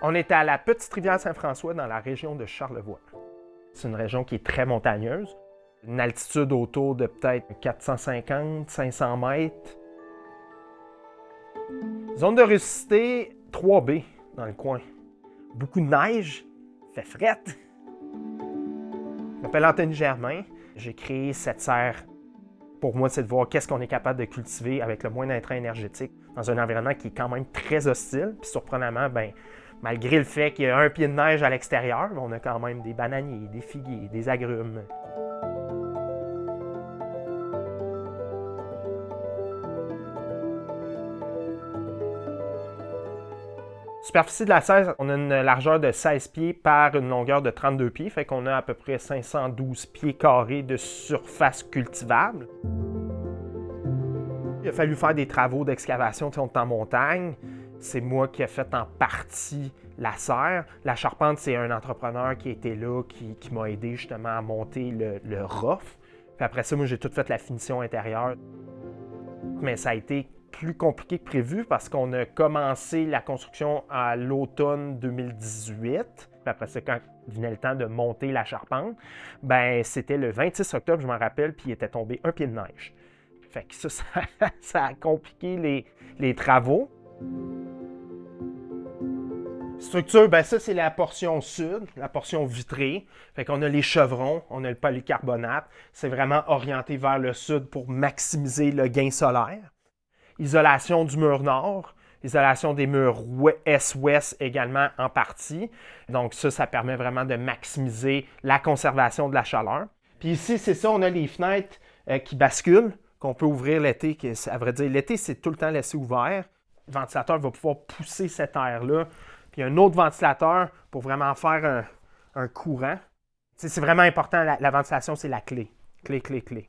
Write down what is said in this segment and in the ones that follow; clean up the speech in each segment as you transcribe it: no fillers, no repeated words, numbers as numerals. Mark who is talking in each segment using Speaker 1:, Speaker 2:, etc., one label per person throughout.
Speaker 1: On est à la Petite Rivière Saint-François dans la région de Charlevoix. C'est une région qui est très montagneuse, une altitude autour de peut-être 450-500 mètres. Zone de rusticité 3B dans le coin. Beaucoup de neige, fait frette. Je m'appelle Anthony Germain. J'ai créé cette serre. Pour moi, c'est de voir qu'est-ce qu'on est capable de cultiver avec le moins d'intrants énergétiques dans un environnement qui est quand même très hostile. Puis surprenamment, malgré le fait qu'il y a un pied de neige à l'extérieur, on a quand même des bananiers, des figuiers, des agrumes. Superficie de la serre, on a une largeur de 16 pieds par une longueur de 32 pieds, fait qu'on a à peu près 512 pieds carrés de surface cultivable. Il a fallu faire des travaux d'excavation, on est en montagne. C'est moi qui ai fait en partie la serre. La charpente, c'est un entrepreneur qui était là, qui m'a aidé justement à monter le rough. Puis après ça, moi, j'ai tout fait la finition intérieure. Mais ça a été plus compliqué que prévu parce qu'on a commencé la construction à l'automne 2018. Puis après ça, quand venait le temps de monter la charpente, c'était le 26 octobre, je m'en rappelle, puis il était tombé un pied de neige. Fait que ça a compliqué les travaux. Structure, ça c'est la portion sud, la portion vitrée. Fait qu'on a les chevrons, on a le polycarbonate. C'est vraiment orienté vers le sud pour maximiser le gain solaire. Isolation du mur nord, isolation des murs est-ouest également en partie. Donc ça permet vraiment de maximiser la conservation de la chaleur. Puis ici, c'est ça, on a les fenêtres qui basculent, qu'on peut ouvrir l'été. À vrai dire, l'été, c'est tout le temps laissé ouvert. Le ventilateur va pouvoir pousser cet air-là. Puis un autre ventilateur pour vraiment faire un courant. C'est vraiment important, la ventilation, c'est la clé. Clé.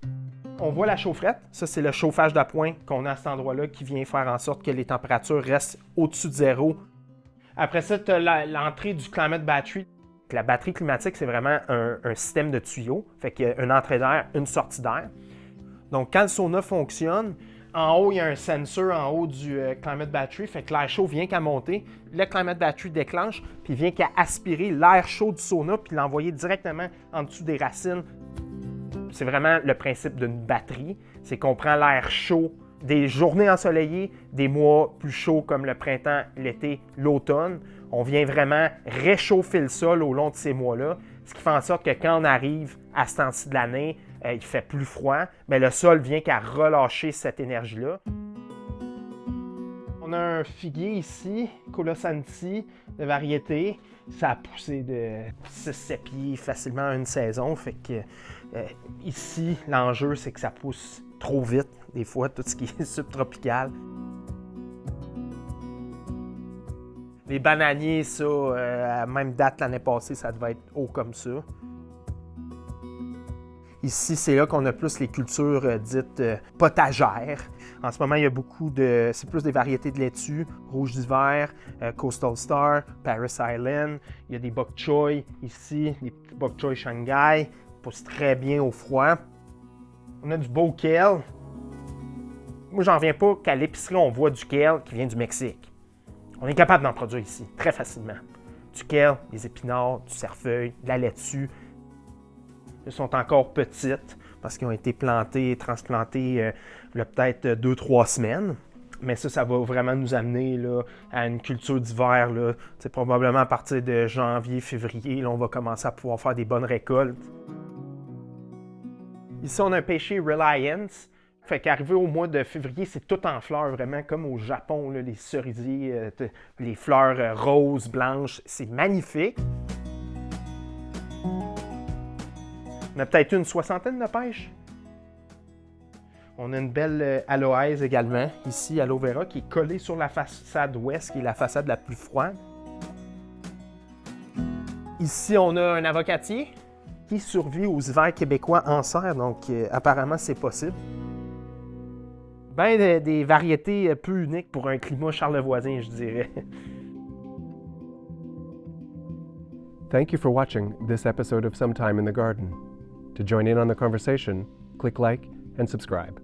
Speaker 1: On voit la chaufferette. Ça, c'est le chauffage d'appoint qu'on a à cet endroit-là qui vient faire en sorte que les températures restent au-dessus de zéro. Après ça, tu as l'entrée du climate battery. La batterie climatique, c'est vraiment un système de tuyaux. Fait qu'il y a une entrée d'air, une sortie d'air. Donc, quand le sauna fonctionne, en haut, il y a un sensor en haut du climate battery. Fait que l'air chaud vient qu'à monter. Le climate battery déclenche, puis il vient qu'à aspirer l'air chaud du sauna, puis l'envoyer directement en dessous des racines. C'est vraiment le principe d'une batterie. C'est qu'on prend l'air chaud des journées ensoleillées, des mois plus chauds comme le printemps, l'été, l'automne. On vient vraiment réchauffer le sol au long de ces mois-là, ce qui fait en sorte que quand on arrive à ce temps-ci de l'année, il fait plus froid, mais le sol vient qu'à relâcher cette énergie-là. On a un figuier ici, Colosanti, de variété. Ça a poussé de 6-7 pieds facilement une saison. Fait que ici, l'enjeu, c'est que ça pousse trop vite, des fois, tout ce qui est subtropical. Les bananiers, ça, à même date l'année passée, ça devait être haut comme ça. Ici, c'est là qu'on a plus les cultures dites potagères. En ce moment, il y a c'est plus des variétés de laitue, rouge d'hiver, Coastal Star, Paris Island. Il y a des bok choy ici, des petits bok choy Shanghai, poussent très bien au froid. On a du beau kale. Moi, j'en reviens pas qu'à l'épicerie, on voit du kale qui vient du Mexique. On est capable d'en produire ici, très facilement. Du kale, des épinards, du cerfeuil, de la laitue. Elles sont encore petites parce qu'ils ont été plantés, transplantés il y a peut-être 2-3 semaines. Mais ça va vraiment nous amener là, à une culture d'hiver. C'est probablement à partir de janvier, février, là, on va commencer à pouvoir faire des bonnes récoltes. Ici, on a un pêcher Reliance. Fait qu'arrivé au mois de février, c'est tout en fleurs, vraiment comme au Japon, là, les cerisiers, les fleurs roses, blanches. C'est magnifique. On a peut-être une 60aine de pêches. On a une belle aloès également, ici, aloe vera, qui est collée sur la façade ouest, qui est la façade la plus froide. Ici, on a un avocatier qui survit aux hivers québécois en serre, donc apparemment, c'est possible. Des variétés peu uniques pour un climat charlevoisien, je dirais.
Speaker 2: Thank you for watching this episode of Sometime in the Garden. To join in on the conversation, click like and subscribe.